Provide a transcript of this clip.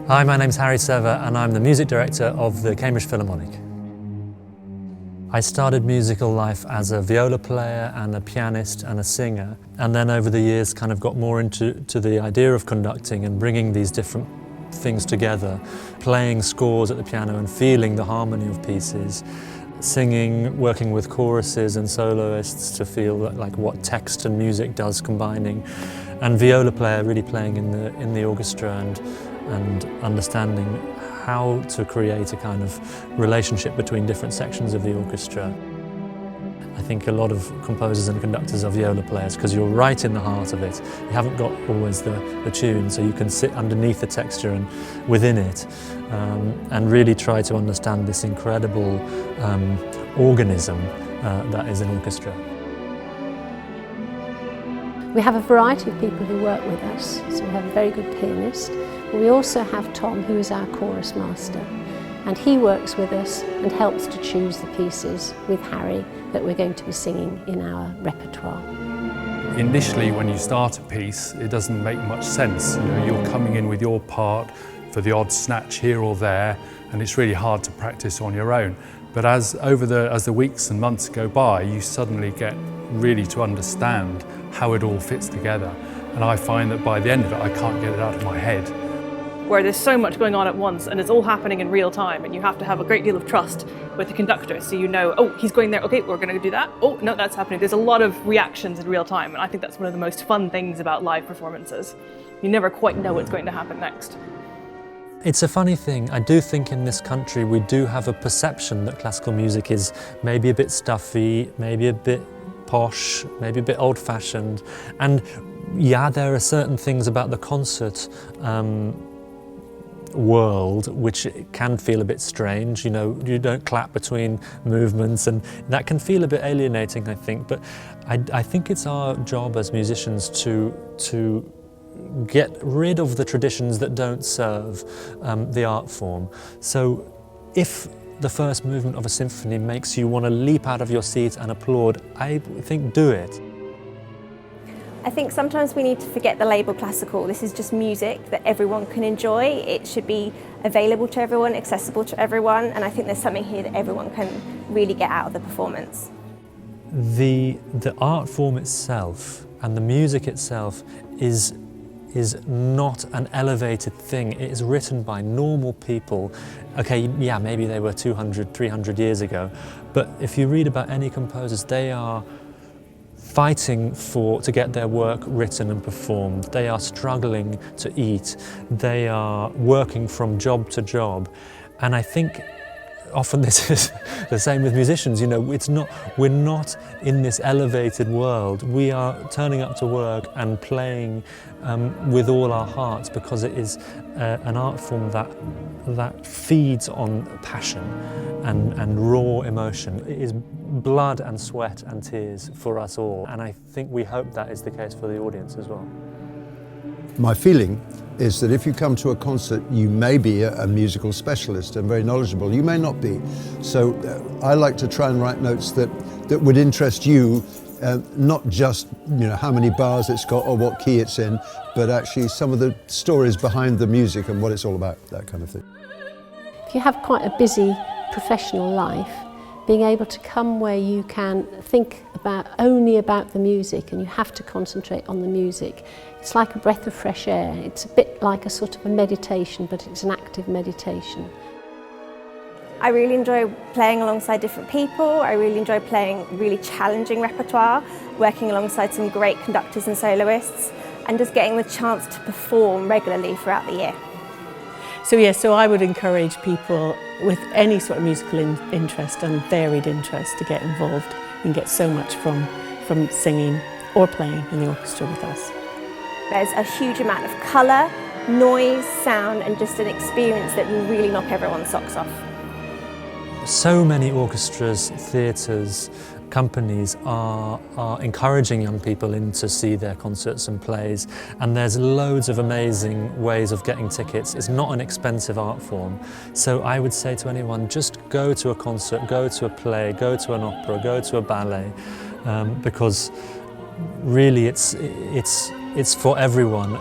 Hi, my name's Harry Sever and I'm the music director of the Cambridge Philharmonic. I started musical life as a viola player and a pianist and a singer, and then over the years kind of got more into the idea of conducting and bringing these different things together, playing scores at the piano and feeling the harmony of pieces, singing, working with choruses and soloists to feel like what text and music does combining, and viola player really playing in the orchestra and understanding how to create a kind of relationship between different sections of the orchestra. I think a lot of composers and conductors are viola players because you're right in the heart of it. You haven't got always the tune, so you can sit underneath the texture and within it and really try to understand this incredible organism that is an orchestra. We have a variety of people who work with us, so we have a very good pianist. But we also have Tom, who is our chorus master, and he works with us and helps to choose the pieces with Harry that we're going to be singing in our repertoire. Initially, when you start a piece, it doesn't make much sense. You know, you're coming in with your part for the odd snatch here or there, and it's really hard to practice on your own. But as the weeks and months go by, you suddenly get really to understand how it all fits together. And I find that by the end of it, I can't get it out of my head. Where there's so much going on at once and it's all happening in real time, and you have to have a great deal of trust with the conductor, so you know, oh, he's going there, okay, we're going to do that, oh, no, that's happening. There's a lot of reactions in real time, and I think that's one of the most fun things about live performances. You never quite know what's going to happen next. It's a funny thing. I do think in this country we do have a perception that classical music is maybe a bit stuffy, maybe a bit posh, maybe a bit old-fashioned, and yeah, there are certain things about the concert world which can feel a bit strange. You know, you don't clap between movements, and that can feel a bit alienating, I think. But I think it's our job as musicians to get rid of the traditions that don't serve the art form. So if the first movement of a symphony makes you want to leap out of your seat and applaud, I think do it. I think sometimes we need to forget the label classical. This is just music that everyone can enjoy. It should be available to everyone, accessible to everyone, and I think there's something here that everyone can really get out of the performance. The art form itself and the music itself is not an elevated thing. It is written by normal people. Okay, yeah, maybe they were 200, 300 years ago, but if you read about any composers, they are fighting to get their work written and performed. They are struggling to eat. They are working from job to job. And I think often this is the same with musicians. You know, we're not in this elevated world. We are turning up to work and playing with all our hearts because it is an art form that feeds on passion and raw emotion. It is blood and sweat and tears for us all, and I think we hope that is the case for the audience as well. My feeling is that if you come to a concert, you may be a musical specialist and very knowledgeable. You may not be. So I like to try and write notes that would interest you, not just how many bars it's got or what key it's in, but actually some of the stories behind the music and what it's all about, that kind of thing. If you have quite a busy professional life, being able to come where you can think only about the music and you have to concentrate on the music, it's like a breath of fresh air. It's a bit like a sort of a meditation, but it's an active meditation. I really enjoy playing alongside different people. I really enjoy playing really challenging repertoire, working alongside some great conductors and soloists, and just getting the chance to perform regularly throughout the year. So I would encourage people with any sort of musical interest and varied interest to get involved and get so much from singing or playing in the orchestra with us. There's a huge amount of colour, noise, sound, and just an experience that will really knock everyone's socks off. So many orchestras, theatres, companies are encouraging young people in to see their concerts and plays, and there's loads of amazing ways of getting tickets. It's not an expensive art form, so I would say to anyone, just go to a concert, go to a play, go to an opera, go to a ballet, because really it's for everyone.